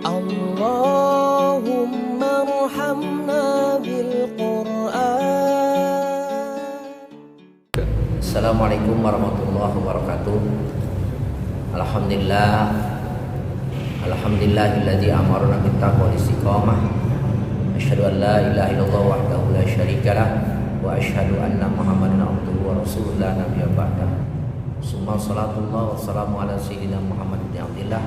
Allahumma arhamna bil Qur'an. Assalamualaikum warahmatullahi wabarakatuh. Alhamdulillahilladzi amarna bittaqwa wal istiqamah. Asyhadu an la ilaha illallah wahdahu la syarikalah wa asyhadu anna Muhammadan abduhu wa rasuluhu la nabiyya ba'dahu. Summa salatullah wa salamu ala sayyidina Muhammad bin Abdillah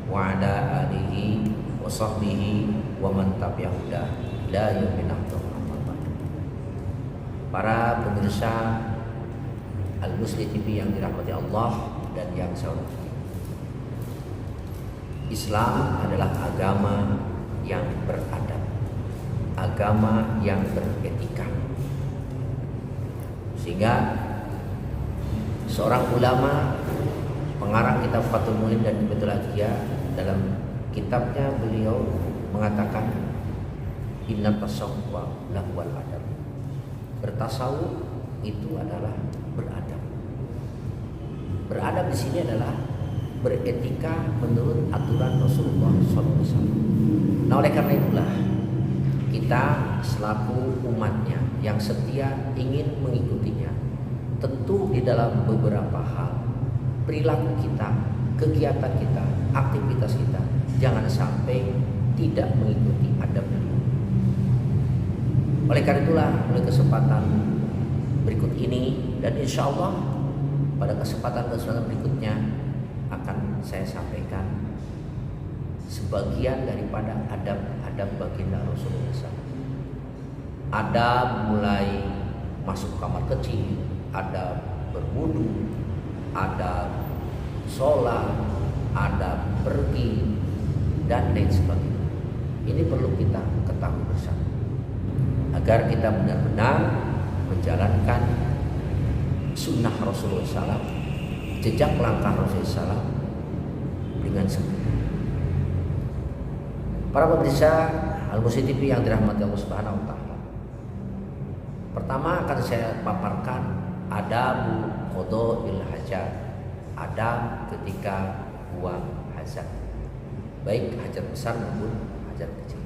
wa ala alihi wa sahbihi wa man tabi'ahu ila yaumil qiyamah. Para pemirsa Al-Musli TV yang dirahmati Allah dan yang saya hormati, Islam adalah agama yang beradab, agama yang beretika. Sehingga seorang ulama pengarang kitab Fathul Muin dan Hibatul Adhiyah, dalam kitabnya beliau mengatakan inna tasawwuf lahwal adab. Bertasawuf itu adalah beradab. Beradab di sini adalah beretika menurut aturan Rasulullah SAW. Nah, oleh karena itulah kita selaku umatnya yang setia ingin mengikutinya, tentu di dalam beberapa hal perilaku kita, kegiatan kita, aktivitas kita jangan sampai tidak mengikuti adab beliau. Oleh karena itulah, oleh kesempatan berikut ini dan insya Allah pada kesempatan berikutnya akan saya sampaikan sebagian daripada adab baginda Rasulullah SAW. Adab mulai masuk kamar kecil, adab berwudu, adab sholat, adab pergi, dan lain sebagainya. Ini perlu kita ketahui bersama agar kita benar-benar menjalankan sunnah Rasulullah SAW, jejak langkah Rasulullah SAW dengan sempurna. Para pemirsa Al-Musli TV yang dirahmati Allah Subhanahu wa Ta'ala, pertama akan saya paparkan adabu qada'il hajat, adab ketika buang hajat, baik hajat besar maupun hajat kecil.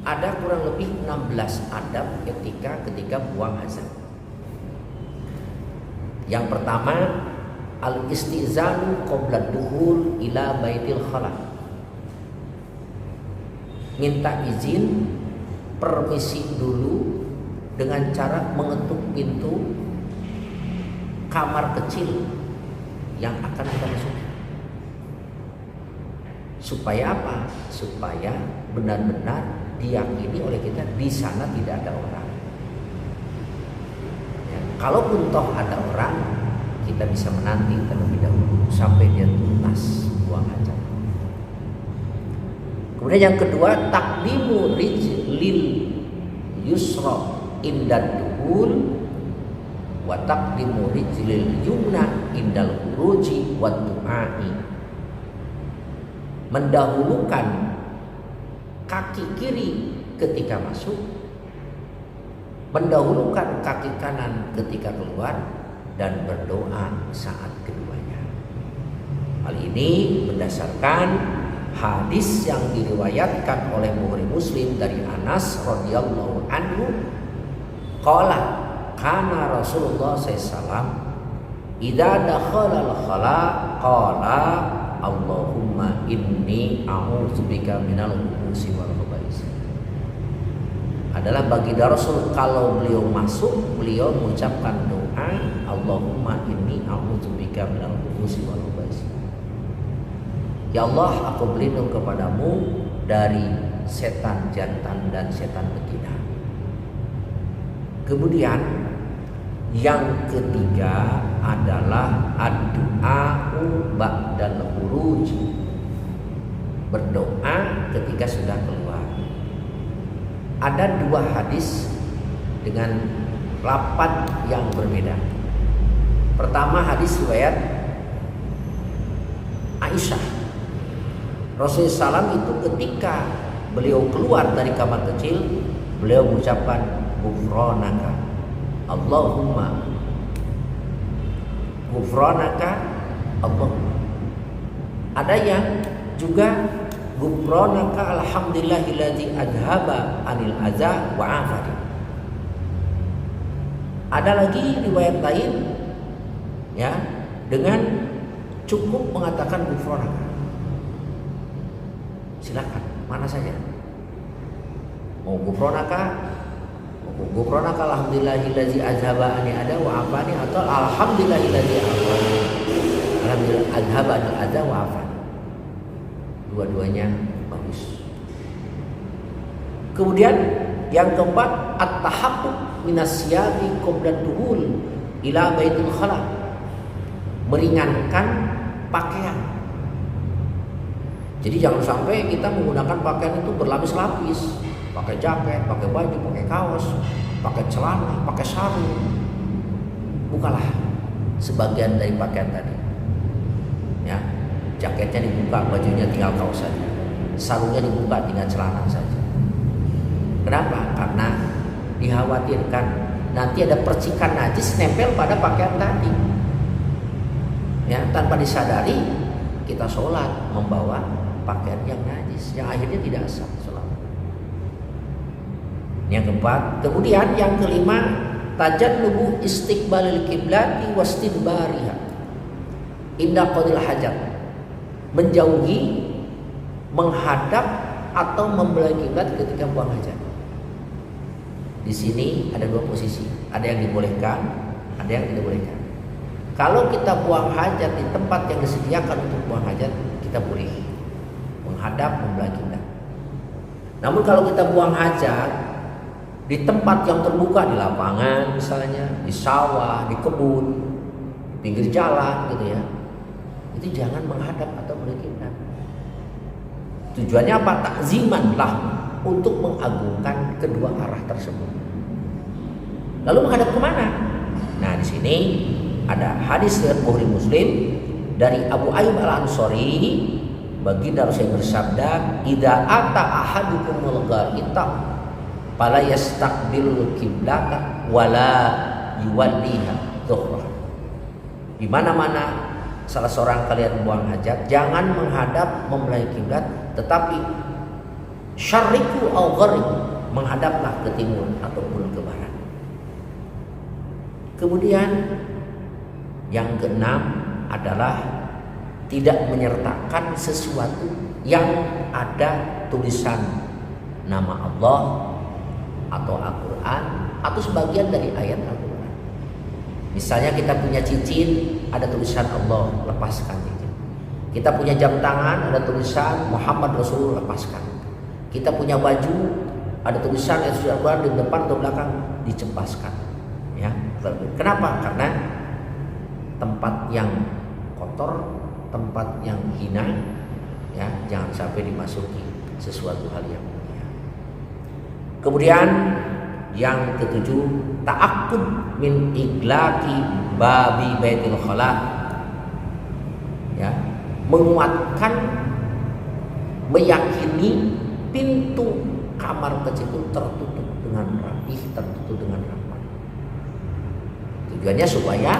Ada kurang lebih 16 adab ketika buang hajat. Yang pertama, al-istizanu qabla dukhul ila baitil khala. Minta izin, permisi dulu dengan cara mengetuk pintu kamar kecil yang akan kita masuki. Supaya apa? Supaya benar-benar diyakini oleh kita di sana tidak ada orang. Ya, kalaupun toh ada orang, kita bisa menanti terlebih dahulu sampai dia tuntas buang hajat. Kemudian yang kedua, takdimu rijlil yusra indad duhul wa taqdimu rijlil yumna indal khuruji wa du'ai. Mendahulukan kaki kiri ketika masuk, mendahulukan kaki kanan ketika keluar, dan berdoa saat keduanya. Hal ini berdasarkan hadis yang diriwayatkan oleh Bukhari Muslim dari Anas radhiyallahu anhu, qala kana Rasulullah SAW idza dakhala al-khala qala Allahumma inni a'udzubika minal khubuthi wal khaba'is. Adalah baginda Rasul kalau beliau masuk, beliau mengucapkan doa Allahumma inni a'udzubika minal khubuthi wal khaba'is. Ya Allah, aku berlindung kepadamu dari setan jantan dan setan betina. Kemudian yang ketiga adalah ad-du'a'u ba'dal khuruj. Berdoa ketika sudah keluar. Ada dua hadis dengan lafaz yang berbeda. Pertama, hadis riwayat Aisyah. Rasulullah SAW itu ketika beliau keluar dari kamar kecil, beliau mengucapkan ghufranaka Allahumma ghufranaka Allahumma. Ada yang juga ghufranaka alhamdulillahilladzi adhaba anil adza wa afani. Ada lagi riwayat lain ya dengan cukup mengatakan ghufranaka. Silakan, mana saja. Mau ghufranaka alhamdulillahilladzi adhaba anil adza wa afani, atau alhamdulillahilladzi afani. Alhamdulillah adhaba anil adza wa afani. Dua-duanya bagus. Kemudian yang keempat, at-tahaqquk minas siyabi qabla duhul ila baitul khala. Meringankan pakaian. Jadi jangan sampai kita menggunakan pakaian itu berlapis-lapis, pakai jaket, pakai baju, pakai kaos, pakai celana, pakai sarung. Bukalah sebagian dari pakaian tadi. Ya. Jaketnya dibuka, bajunya tinggal kaos saja. Sarungnya dibuka, tinggal celana saja. Kenapa? Karena dikhawatirkan nanti ada percikan najis nempel pada pakaian tadi. Ya, tanpa disadari kita sholat membawa pakaian yang najis, yang akhirnya tidak sah sholat. Yang keempat, kemudian yang kelima, tajannubu istiqbalil kiblati wastidbariha inda qadil hajat. Menjauhi, menghadap atau membelah kiblat ketika buang hajat. Di sini ada dua posisi, ada yang dibolehkan, ada yang tidak bolehkan. Kalau kita buang hajat di tempat yang disediakan untuk buang hajat, kita boleh menghadap, membelah kiblat. Namun kalau kita buang hajat di tempat yang terbuka, di lapangan misalnya, di sawah, di kebun, di pinggir jalan gitu ya, itu jangan menghadap atau belah kiblat. Tujuannya apa? Takziman lah, untuk mengagungkan kedua arah tersebut. Lalu menghadap kemana? Nah, di sini ada hadis riwayat Bukhari Muslim dari Abu Ayyub Al-Ansari, baginda Rasul bersabda, "Idza ata ahadukumul ghaita fala yastaqbilul qiblata wala yuwalliha dhuhra." Di mana-mana salah seorang kalian buang hajat, jangan menghadap membelah kiblat, tetapi syarriqu au gharib, menghadaplah ke timur ataupun ke barat. Kemudian yang keenam adalah tidak menyertakan sesuatu yang ada tulisan nama Allah atau Al-Quran atau sebagian dari ayat Al-Quran. Misalnya kita punya cincin, ada tulisan Allah, lepaskan cincin. Kita punya jam tangan, ada tulisan Muhammad Rasul, lepaskan. Kita punya baju, ada tulisan yang sudah keluar di depan atau belakang, dicempaskan. Ya, kenapa? Karena tempat yang kotor, tempat yang hina, ya, jangan sampai dimasuki sesuatu hal yang mulia. Kemudian yang ketujuh, ta'aqqud min iglaqi babi baitil khala. Ya, menguatkan, meyakini pintu kamar kecil itu tertutup dengan rapih, tertutup dengan rapat. Tujuannya supaya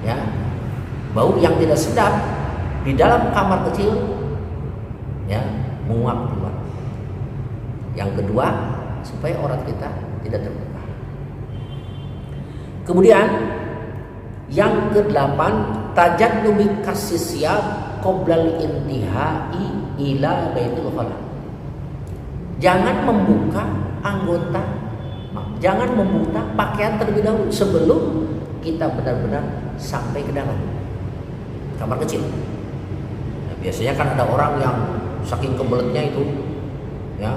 ya bau yang tidak sedap di dalam kamar kecil ya menguap keluar. Yang kedua, supaya aurat kita tidak terbuka. Kemudian yang ke-8, tajannubi kasisiyab qoblal intihai ila baitul khala. Jangan membuka anggota, jangan membuka pakaian terlebih dahulu sebelum kita benar-benar sampai ke dalam kamar kecil. Nah, biasanya kan ada orang yang saking kebeletnya itu ya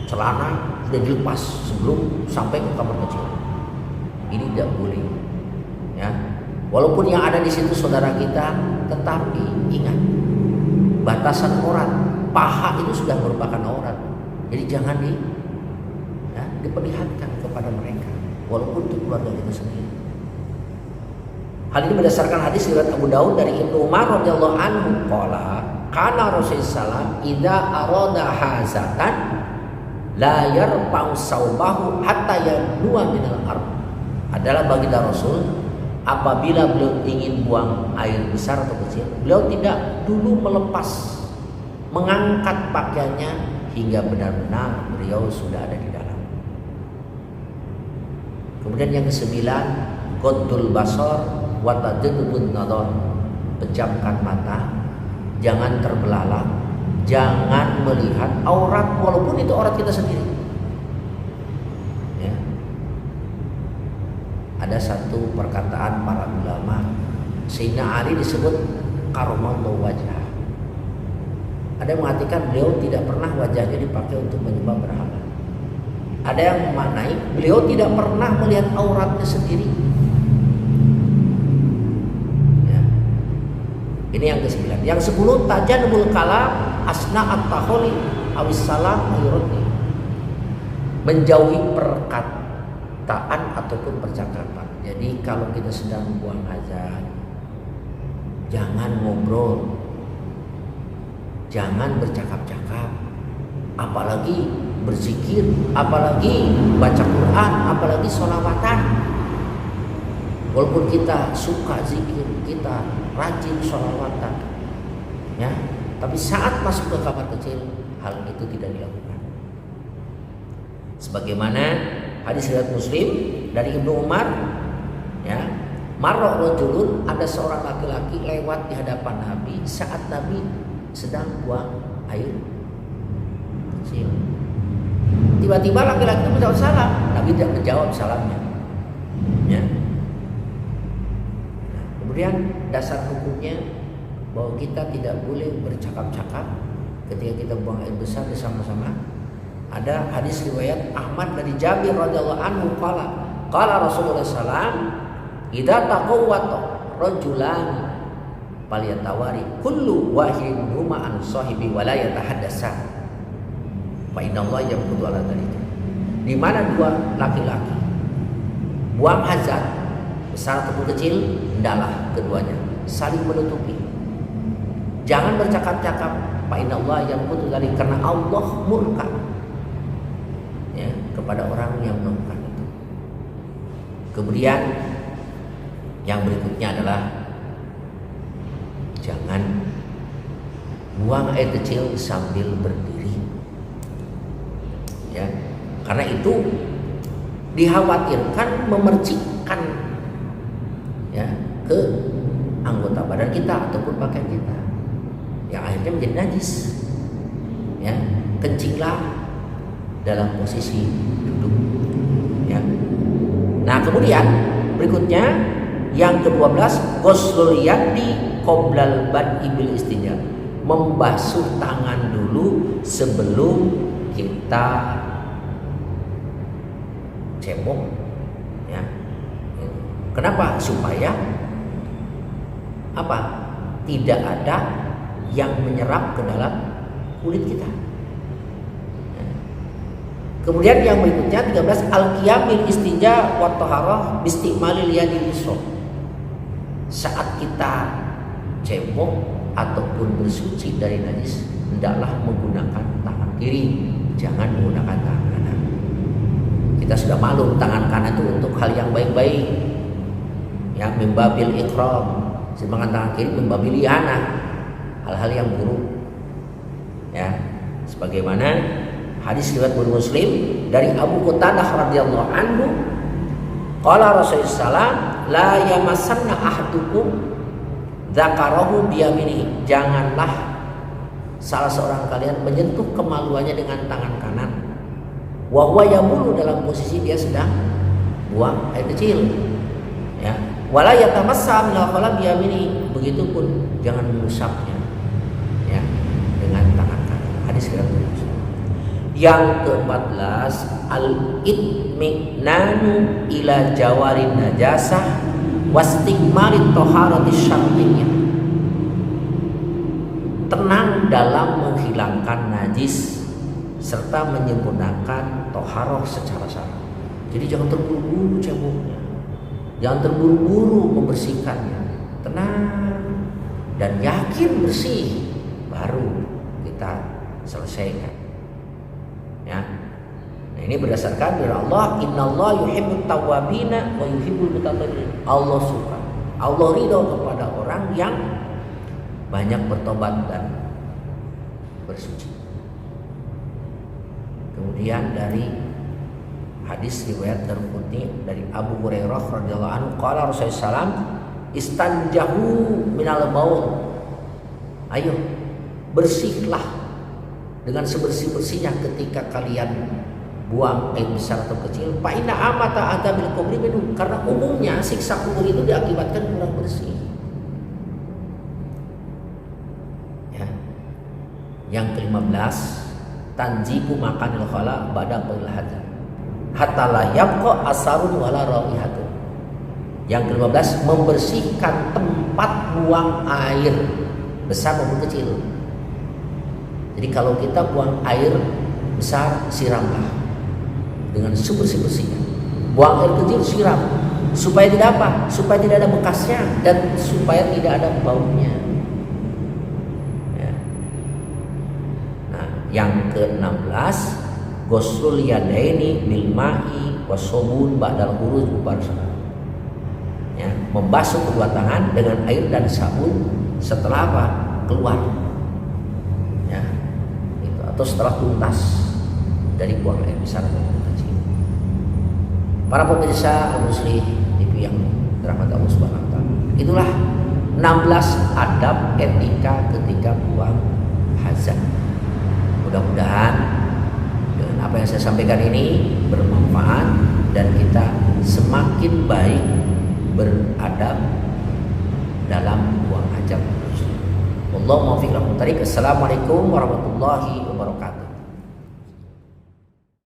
celana sudah dilepas sebelum sampai ke kamar kecil. Ini tidak boleh. Ya, walaupun yang ada di situ saudara kita, tetapi ingat batasan aurat, paha itu sudah merupakan aurat. Jadi jangan diperlihatkan kepada mereka, walaupun itu keluarga kita sendiri. Hal ini berdasarkan hadis riwayat Abu Daud dari Ibnu Umar radhiyallahu anhu qala kana Rasulullah sallallahu idza arada hazatan la yarfa'u saubahu hatta yadnuwa minal ardh. Adalah baginda Rasul apabila beliau ingin buang air besar atau kecil, beliau tidak dulu melepas, mengangkat pakaiannya hingga benar-benar beliau sudah ada di dalam. Kemudian yang kesembilan, ghaddul basar wa tadjudun nadhar, pejamkan mata, jangan terbelalak, jangan melihat aurat walaupun itu aurat kita sendiri. Ya. Ada satu perkataan para ulama, Sayyidina Ali disebut karamallahu wajhah. Ada yang mengatakan beliau tidak pernah wajahnya dipakai untuk menyembah berhala. Ada yang memaknai beliau tidak pernah melihat auratnya sendiri. Ya. Ini yang ke-9. Yang 10, tajanubul kalam asna at-taholi awis salam ayurni, menjauhi perkataan ataupun percakapan. Jadi kalau kita sedang buang azan, jangan ngobrol, jangan bercakap-cakap, apalagi berzikir, apalagi baca Quran, apalagi sholawatan. Walaupun kita suka zikir, kita rajin sholawatan, ya, tapi saat masuk ke kamar kecil, hal itu tidak dilakukan. Sebagaimana hadis riwayat Muslim dari Ibnu Umar, ya, marra rajulun, ada seorang laki-laki lewat di hadapan Nabi saat Nabi sedang buang air kecil. Tiba-tiba laki-laki itu menjawab salam, Nabi tidak menjawab salamnya. Ya. Nah, kemudian dasar hukumnya bahwa kita tidak boleh bercakap-cakap ketika kita buang air besar bersama-sama. Ada hadis riwayat Ahmad dari Jabir radhiyallahu anhu qala Rasulullah sallam, idza taqawwata rajulan falyatawari kullu wahidin huma an sahibi wa la yatahaddasa fa inna Allah yaqulu ala dzalika. Di mana dua laki-laki buang hajat besar ataupun kecil, hendaklah keduanya saling menutupi, jangan bercakap-cakap, fa inna Allah yaqulu dzalika, karena Allah murka, ya, kepada orang yang melakukan itu. Kemudian yang berikutnya adalah jangan buang air kecil sambil berdiri, ya, karena itu dikhawatirkan memercikkan, ya, ke anggota badan kita ataupun pakaian kita, yang akhirnya menjadi najis. Ya, kencinglah dalam posisi duduk. Ya. Nah, kemudian berikutnya yang ke-12, ghuslul yadi qoblal bad'i bil istinja, membasuh tangan dulu sebelum kita cebok, ya. Kenapa? Supaya apa? Tidak ada yang menyerap ke dalam kulit kita. Kemudian yang berikutnya 13, al-qiyam bil istinja wa taharah bistimalil yadil yusra. Saat kita cebok ataupun bersuci dari najis, hendaklah menggunakan tangan kiri, jangan menggunakan tangan kanan. Kita sudah maklum tangan kanan itu untuk hal yang baik-baik, ya, mimbabil ikram, sedangkan tangan kiri mimbabil ihanah, hal-hal yang buruk, ya, sebagaimana hadis riwayat Muslim dari Abu Qatadah radhiyallahu anhu, qala Rasulullah sallallahu, la yamassanna ahadukum dzakarahu biyaminihi, janganlah salah seorang kalian menyentuh kemaluannya dengan tangan kanan, wa huwa yamulu, dalam posisi dia sedang buang air kecil, ya, wala yatamassa minal khala biyaminihi, begitupun jangan mengusapnya, ya, dengan tangan kanan. Hadis riwayat Muslim. Yang ke-14, al-itminanu ila jawarin najasah wastikmalit toharati syar'iyyah, tenang dalam menghilangkan najis serta menyempurnakan toharoh secara syar'i. Jadi jangan terburu-buru ceboknya, jangan terburu-buru membersihkannya, tenang dan yakin bersih baru kita selesaikan. Ya, nah Ini berdasarkan dari Allah, innallaha yuhibbut tawwabina wa yuhibbul mutatahhirin. Allah suka, Allah ridho kepada orang yang banyak bertobat dan bersuci. Kemudian dari hadis riwayat Darqutni dari Abu Hurairah radhiyallahu anhu, qala Rasulullah sallallahu istanjahu minal baul. Ayo bersihlah dengan sebersih-bersihnya ketika kalian buang air besar atau kecil. Fa inna amata adabil kubri minhu, karena umumnya siksa kubur itu diakibatkan kurang bersih. Ya. Yang ke-15, tanjibu makanil khala ba'da qil hadzan hatta la yabqa asarun wala raihatun. Yang ke-15, membersihkan tempat buang air besar maupun kecil. Jadi kalau kita buang air besar, siramlah dengan sebersih-bersihnya. Buang air kecil, siram. Supaya tidak apa? Supaya tidak ada bekasnya dan supaya tidak ada baunya. Ya. Nah, yang ke-16, ghuslul yadaini bil ma'i wasabun ba'dal khuruj mubasyaratan. Ya, membasuh kedua tangan dengan air dan sabun setelah apa? Keluar. Ya. Itu atau setelah tuntas dari buang air besar atau kecil. Para pemirsa Al-Muslim TV yang dirahmati Allah Subhanahu wa taala. Itulah 16 adab etika ketika buang hajat. Mudah-mudahan dengan apa yang saya sampaikan ini bermanfaat dan kita semakin baik beradab dalam buang hajat. Wallahu muwaffiq. Assalamualaikum warahmatullahi wabarakatuh.